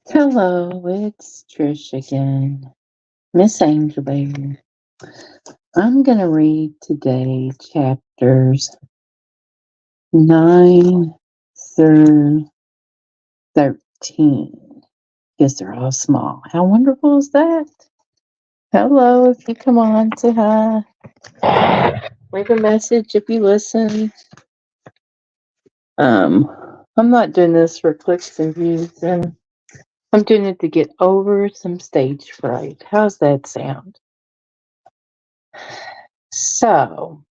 Hello, it's Trish again. Miss Angel Bear. I'm going to read today chapters 9 through 13 because they're all small. How wonderful is that? Hello, if you come on, say hi. Leave a message if you listen. I'm not doing this for clicks and views, and I'm doing it to get over some stage fright. How's that sound? So,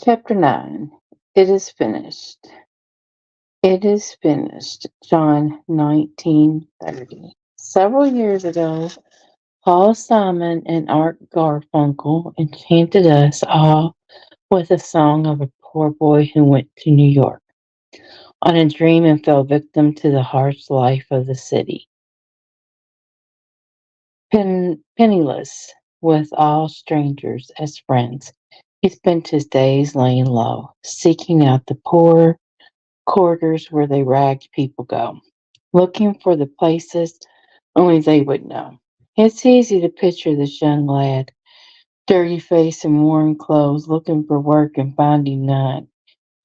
Chapter 9. It is finished. It is finished. John 19:30. Several years ago, Paul Simon and Art Garfunkel enchanted us all with a song of a poor boy who went to New York on a dream and fell victim to the harsh life of the city. Penniless, with all strangers as friends, he spent his days laying low, seeking out the poor quarters where the ragged people go, looking for the places only they would know. It's easy to picture this young lad, dirty face and worn clothes, looking for work and finding none.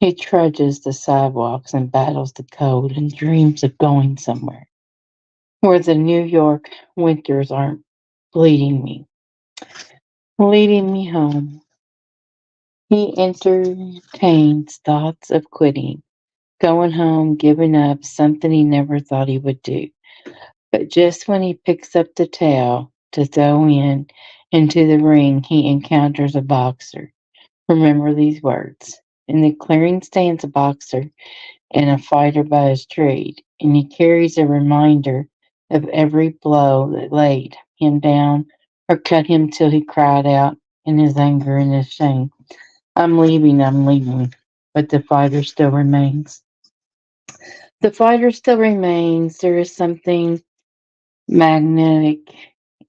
He trudges the sidewalks and battles the cold and dreams of going somewhere where the New York winters aren't bleeding me, leading me home. He entertains thoughts of quitting, going home, giving up something he never thought he would do. But just when he picks up the towel to throw into the ring, he encounters a boxer. Remember these words. In the clearing stands a boxer and a fighter by his trade, and he carries a reminder of every blow that laid him down or cut him till he cried out in his anger and his shame, I'm leaving, I'm leaving. But the fighter still remains. The fighter still remains. There is something magnetic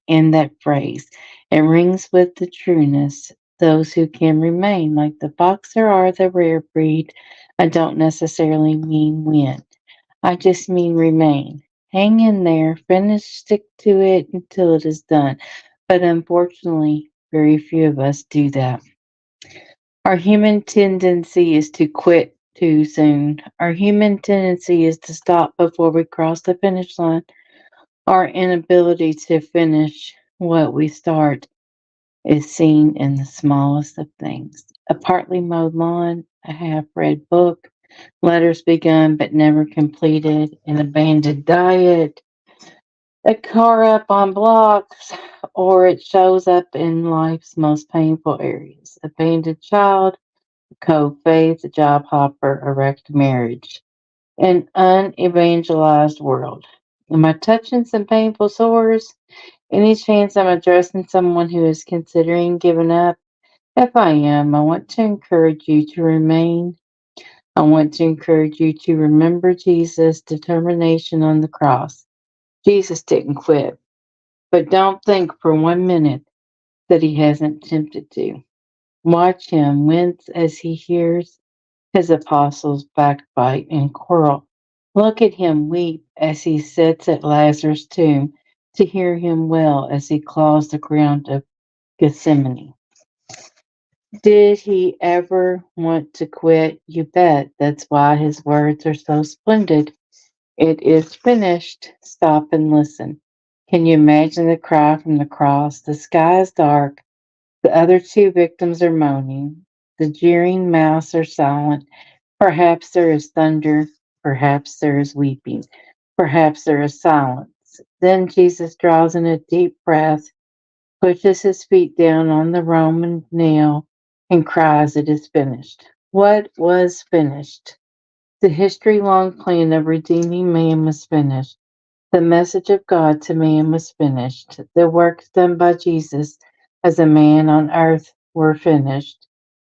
in that phrase. It rings with the trueness. Those who can remain, like the boxer, are the rare breed. I don't necessarily mean win. I just mean remain. Hang in there, finish, stick to it until it is done. But unfortunately, very few of us do that. Our human tendency is to quit too soon. Our human tendency is to stop before we cross the finish line. Our inability to finish what we start is seen in the smallest of things. A partly mowed lawn, a half read book, letters begun but never completed, an abandoned diet, a car up on blocks, or it shows up in life's most painful areas. Abandoned child, cold faith, a job hopper, a wrecked marriage, an unevangelized world. Am I touching some painful sores? Any chance I'm addressing someone who is considering giving up? If I am, I want to encourage you to remain. I want to encourage you to remember Jesus' determination on the cross. Jesus didn't quit, but don't think for 1 minute that he hasn't attempted to. Watch him wince as he hears his apostles backbite and quarrel. Look at him weep as he sits at Lazarus' tomb, to hear him wail as he claws the ground of Gethsemane. Did he ever want to quit? You bet. That's why his words are so splendid. It is finished. Stop and listen. Can you imagine the cry from the cross? The sky is dark. The other two victims are moaning. The jeering mouths are silent. Perhaps there is thunder. Perhaps there is weeping. Perhaps there is silence. Then Jesus draws in a deep breath, pushes his feet down on the Roman nail, and cries, It is finished. What was finished? The history long plan of redeeming man was finished. The message of God to man was finished. The works done by Jesus as a man on earth were finished.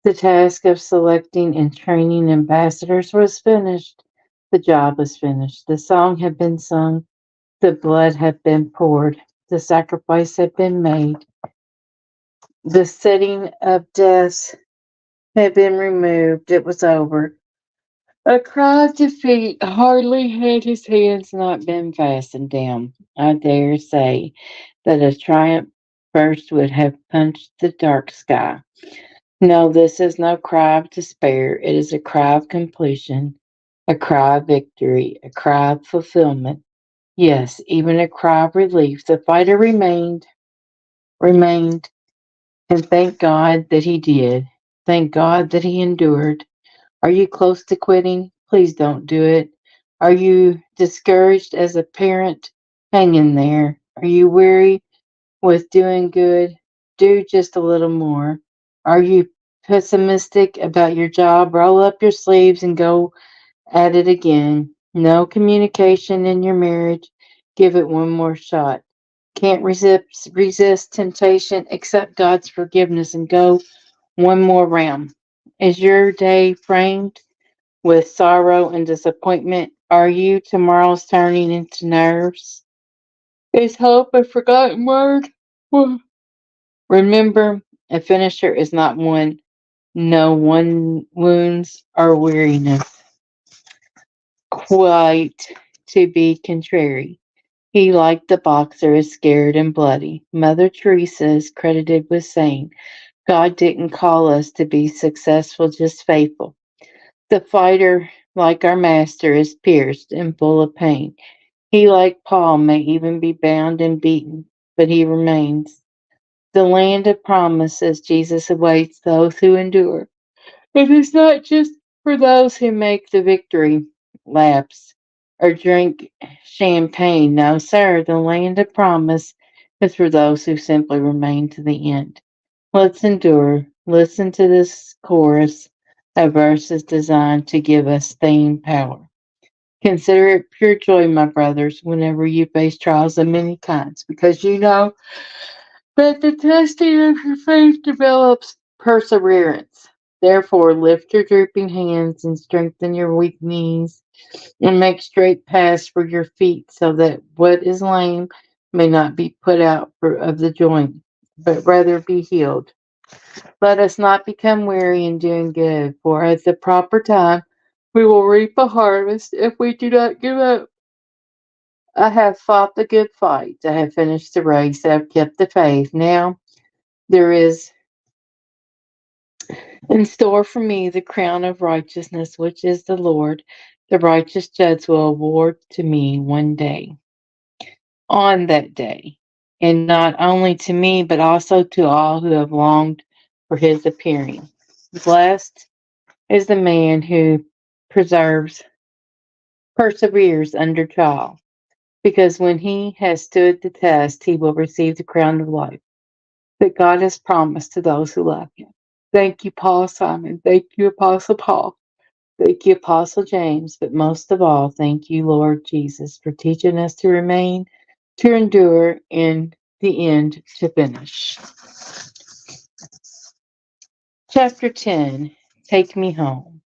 The task of selecting and training ambassadors was finished. The job was finished. The song had been sung. The blood had been poured. The sacrifice had been made. The setting of death had been removed. It was over. A cry of defeat hardly had his hands not been fastened down. I dare say that a triumph burst would have punched the dark sky. No, this is no cry of despair. It is a cry of completion, a cry of victory, a cry of fulfillment. Yes, even a cry of relief. The fighter remained, and thank God that he did. Thank God that he endured. Are you close to quitting? Please don't do it. Are you discouraged as a parent? Hang in there. Are you weary with doing good? Do just a little more. Are you pessimistic about your job? Roll up your sleeves and go at it again. No communication in your marriage. Give it one more shot. Can't resist temptation. Accept God's forgiveness and go one more round. Is your day framed with sorrow and disappointment? Are you tomorrow's turning into nerves? Is hope a forgotten word? Well, remember, a finisher is not one. No one wounds or weariness. Quite to be contrary. He, like the boxer, is scared and bloody. Mother Teresa is credited with saying, God didn't call us to be successful, just faithful. The fighter, like our master, is pierced and full of pain. He, like Paul, may even be bound and beaten, but he remains. The land of promise, as Jesus awaits those who endure. It is not just for those who make the victory laps or drink champagne. No, sir, the land of promise is for those who simply remain to the end. Let's endure. Listen to this chorus of verses designed to give us staying power. Consider it pure joy, my brothers, whenever you face trials of many kinds, because you know that the testing of your faith develops perseverance. Therefore, lift your drooping hands and strengthen your weak knees, and make straight paths for your feet, so that what is lame may not be put out of the joint, but rather be healed. Let us not become weary in doing good, for at the proper time we will reap a harvest if we do not give up. I have fought the good fight. I have finished the race. I have kept the faith. Now there is in store for me the crown of righteousness, which is the Lord. The righteous judge will award to me one day, on that day, and not only to me, but also to all who have longed for his appearing. Blessed is the man who preserves, perseveres under trial, because when he has stood the test, he will receive the crown of life that God has promised to those who love him. Thank you, Paul Simon. Thank you, Apostle Paul. Thank you, Apostle James. But most of all, thank you, Lord Jesus, for teaching us to remain, to endure, in the end, to finish. Chapter 10. Take me home.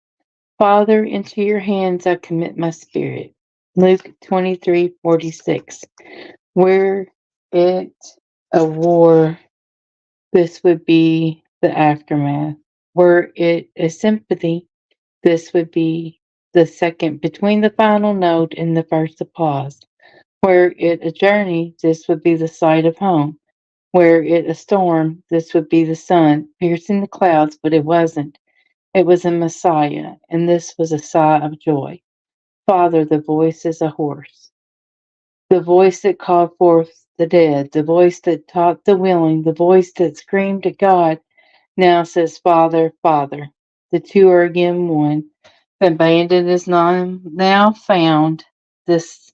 Father, into your hands I commit my spirit. Luke 23:46. Were it a war, this would be the aftermath. Were it a sympathy, this would be the second between the final note and the first applause. Were it a journey, this would be the sight of home. Were it a storm, this would be the sun piercing the clouds, but it wasn't. It was a Messiah, and this was a sigh of joy. Father, the voice is a horse. The voice that called forth the dead, the voice that taught the willing, the voice that screamed at God, now says, Father, Father. The two are again one. The abandon is now found. This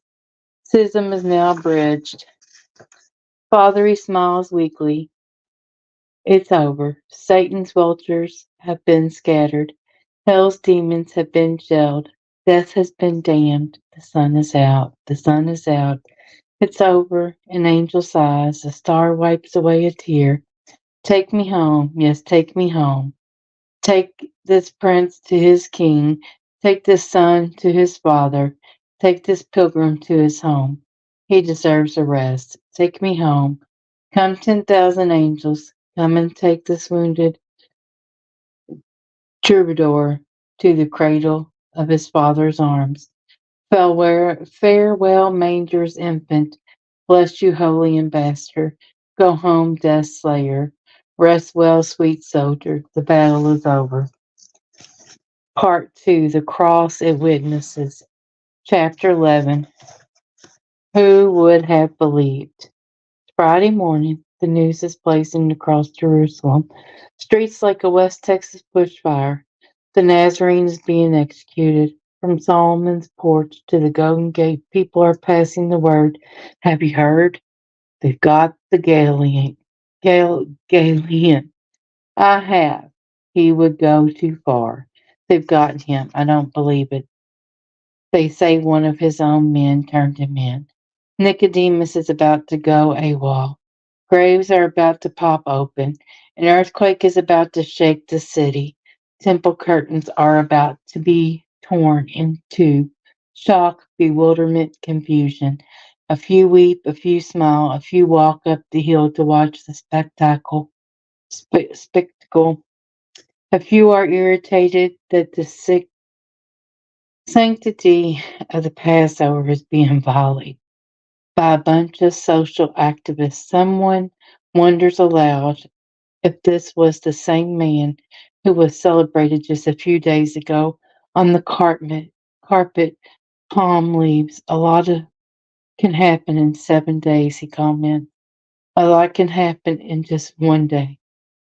schism is now bridged. Father, he smiles weakly. It's over. Satan's vultures have been scattered. Hell's demons have been jailed. Death has been damned. The sun is out. The sun is out. It's over. An angel sighs. A star wipes away a tear. Take me home. Yes, take me home. Take this prince to his king. Take this son to his father. Take this pilgrim to his home. He deserves a rest. Take me home. Come 10,000 angels. Come and take this wounded troubadour to the cradle of his father's arms. Farewell, manger's infant. Bless you, holy ambassador. Go home, death slayer. Rest well, sweet soldier. The battle is over. Part 2, The Cross It Witnesses. Chapter 11. Who would have believed? Friday morning, the news is blazing across Jerusalem. Streets like a West Texas bushfire. The Nazarene is being executed. From Solomon's porch to the Golden Gate, people are passing the word. Have you heard? They've got the Galilean. I have. He would go too far. They've got him. I don't believe it. They say one of his own men turned him in. Nicodemus is about to go AWOL. Graves are about to pop open. An earthquake is about to shake the city. Temple curtains are about to be torn in two. Shock, bewilderment, confusion. A few weep, a few smile, a few walk up the hill to watch the spectacle. A few are irritated that the sanctity of the Passover is being violated by a bunch of social activists. Someone wonders aloud if this was the same man who was celebrated just a few days ago on the carpet, palm leaves. A lot of can happen in 7 days, he commented. A lot can happen in just one day.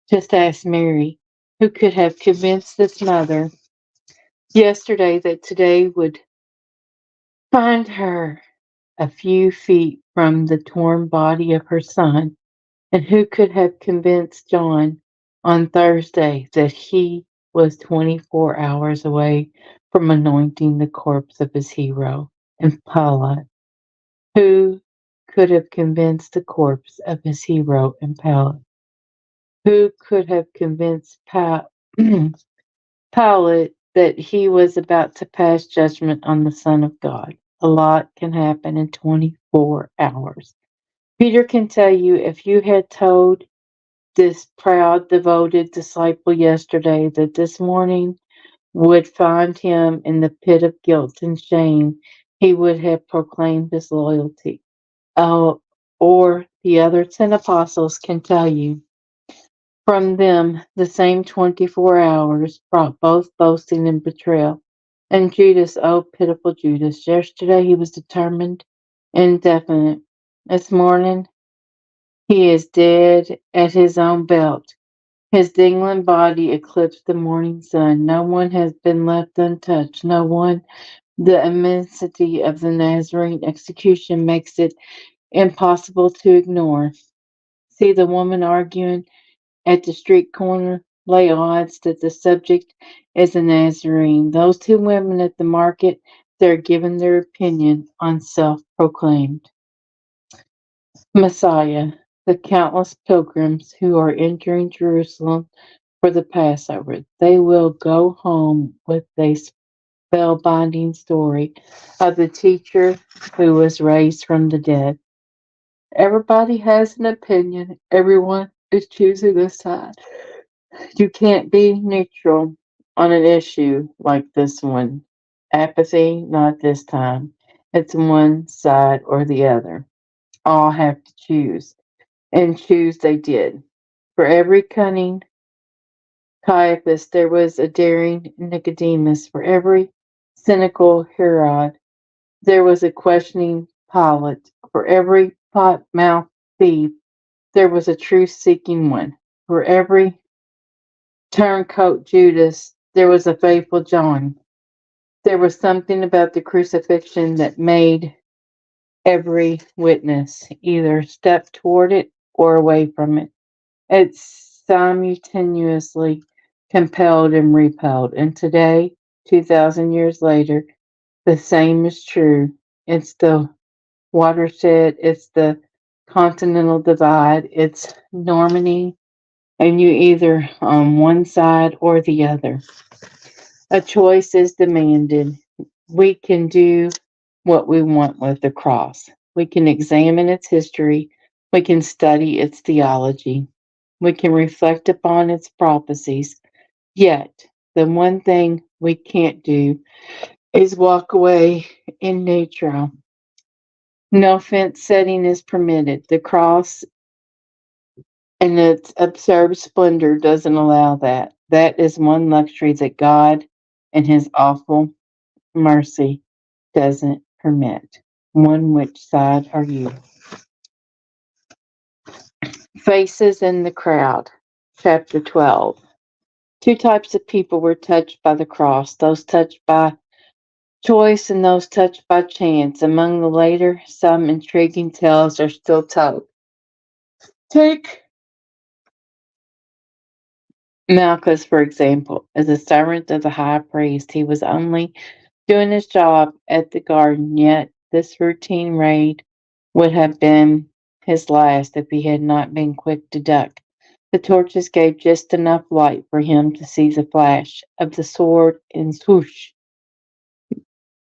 Just ask Mary, who could have convinced this mother yesterday that today would find her a few feet from the torn body of her son, and who could have convinced John on Thursday that he was 24 hours away from anointing the corpse of his hero? And Pilate, who could have convinced the corpse of his hero and Pilate? Who could have convinced Pilate that he was about to pass judgment on the Son of God? A lot can happen in 24 hours. Peter can tell you, if you had told this proud, devoted disciple yesterday that this morning would find him in the pit of guilt and shame, he would have proclaimed his loyalty. Or the other 10 apostles can tell you, from them the same 24 hours brought both boasting and betrayal. And Judas, oh pitiful Judas, yesterday he was determined and definite. This morning he is dead at his own belt. His dangling body eclipsed the morning sun. No one has been left untouched. No one. The immensity of the Nazarene execution makes it impossible to ignore. See the woman arguing at the street corner? Lay odds that the subject is a Nazarene. Those two women at the market, they're giving their opinion on self-proclaimed Messiah. The countless pilgrims who are entering Jerusalem for the Passover. They will go home with a spellbinding story of the teacher who was raised from the dead. Everybody has an opinion. Everyone is choosing a side. You can't be neutral on an issue like this one. Apathy, not this time. It's one side or the other. All have to choose. And choose they did. For every cunning Caiaphas, there was a daring Nicodemus. For every cynical Herod, there was a questioning Pilate. For every pot-mouthed thief, there was a truth-seeking one. For every turncoat Judas, there was a faithful John. There was something about the crucifixion that made every witness either step toward it or away from it. It simultaneously compelled and repelled. And today, 2,000 years later, the same is true. It's the watershed, it's the continental divide, it's Normandy, and you either on one side or the other. A choice is demanded. We can do what we want with the cross. We can examine its history. We can study its theology. We can reflect upon its prophecies. Yet, the one thing we can't do is walk away in neutral. No fence setting is permitted. The cross and its absurd splendor doesn't allow that. That is one luxury that God and his awful mercy doesn't permit. On which side are you? Faces in the crowd. Chapter 12. Two types of people were touched by the cross, those touched by choice and those touched by chance. Among the later, some intriguing tales are still told. Take Malchus, for example. As a servant of the high priest, he was only doing his job at the garden, yet this routine raid would have been his last if he had not been quick to duck. The torches gave just enough light for him to see the flash of the sword and swoosh.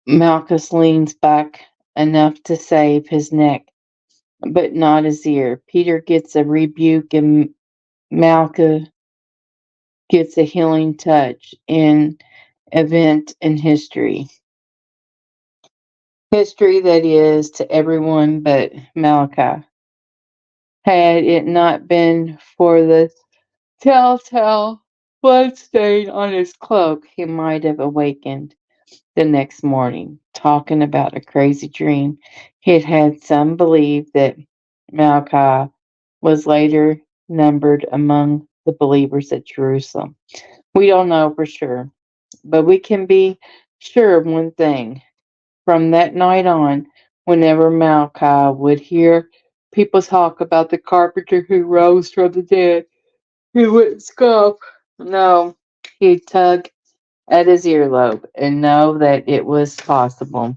Malchus leans back enough to save his neck, but not his ear. Peter gets a rebuke and Malchus gets a healing touch in event in history. History that is to everyone but Malachi. Had it not been for the telltale blood stain on his cloak, he might have awakened the next morning, talking about a crazy dream. He had had some believe that Malachi was later numbered among the believers at Jerusalem. We don't know for sure, but we can be sure of one thing. From that night on, whenever Malachi would hear people talk about the carpenter who rose from the dead, he wouldn't scoff. No, he'd tug at his earlobe and know that it was possible.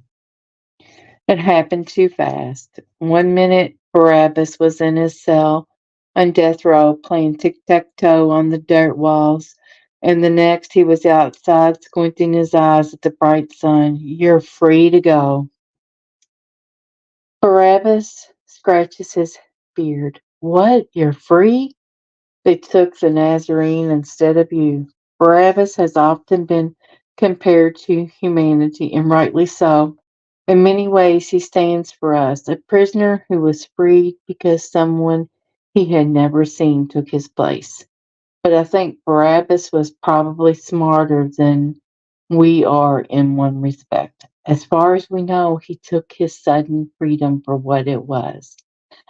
It happened too fast. One minute Barabbas was in his cell on death row playing tic-tac-toe on the dirt walls, and the next he was outside squinting his eyes at the bright sun. You're free to go. Barabbas scratches his beard. What? You're free? They took the Nazarene instead of you. Barabbas has often been compared to humanity, and rightly so. In many ways, he stands for us, a prisoner who was freed because someone he had never seen took his place. But I think Barabbas was probably smarter than we are in one respect. As far as we know, he took his sudden freedom for what it was,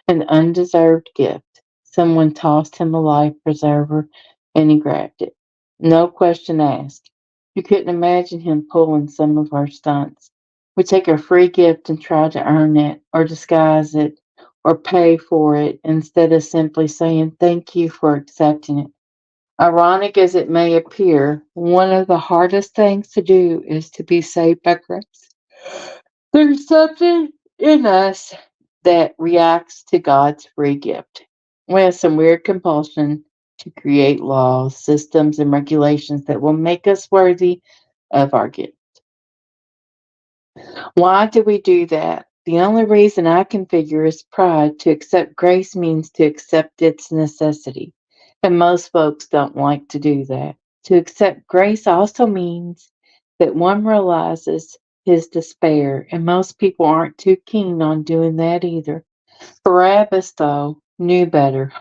an undeserved gift. Someone tossed him a life preserver and he grabbed it. No question asked. You couldn't imagine him pulling some of our stunts. We take a free gift and try to earn it or disguise it or pay for it instead of simply saying thank you for accepting it. Ironic as it may appear, one of the hardest things to do is to be saved by grace. There's something in us that reacts to God's free gift. We have some weird compulsion to create laws, systems, and regulations that will make us worthy of our gift. Why do we do that? The only reason I can figure is pride. To accept grace means to accept its necessity. And most folks don't like to do that. To accept grace also means that one realizes his despair, and most people aren't too keen on doing that either. Barabbas, though, knew better.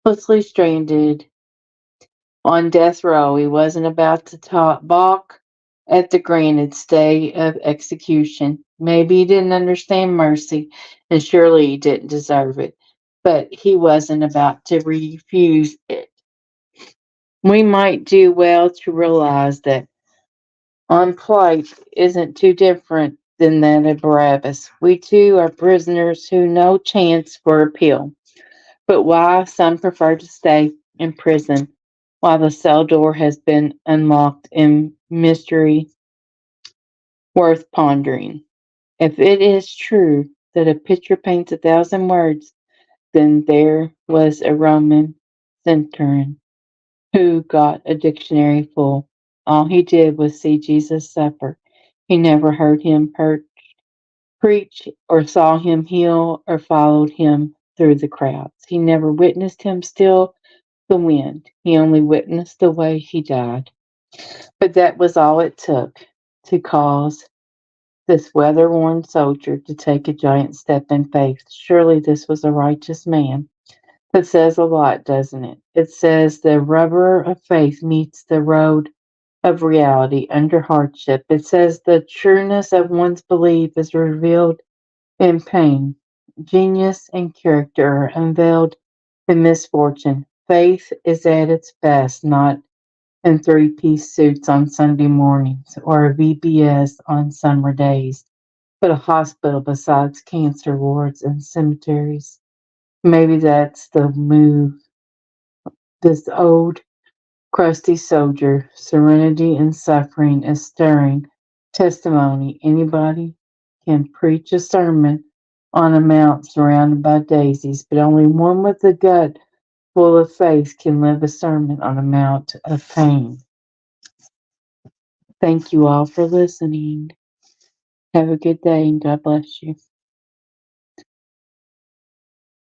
Hopelessly stranded on death row, he wasn't about to balk at the granted stay of execution. Maybe he didn't understand mercy, and surely he didn't deserve it, but he wasn't about to refuse it. We might do well to realize that on plight isn't too different than that of Barabbas. We too are prisoners who no chance for appeal. But why some prefer to stay in prison while the cell door has been unlocked in mystery worth pondering. If it is true that a picture paints 1,000 words, then there was a Roman centurion who got a dictionary full. All he did was see Jesus suffer. He never heard him preach or saw him heal or followed him through the crowds. He never witnessed him still the wind. He only witnessed the way he died. But that was all it took to cause this weather worn soldier to take a giant step in faith. Surely this was a righteous man. That says a lot, doesn't it? It says the rubber of faith meets the road of reality under hardship. It says the trueness of one's belief is revealed in pain. Genius and character are unveiled in misfortune. Faith is at its best, not in three-piece suits on Sunday mornings or a VBS on summer days, but a hospital besides cancer wards and cemeteries. Maybe that's the move. This old, crusty soldier, serenity in suffering is stirring testimony. Anybody can preach a sermon on a mount surrounded by daisies, but only one with a gut full of faith can live a sermon on a mount of pain. Thank you all for listening. Have a good day and God bless you.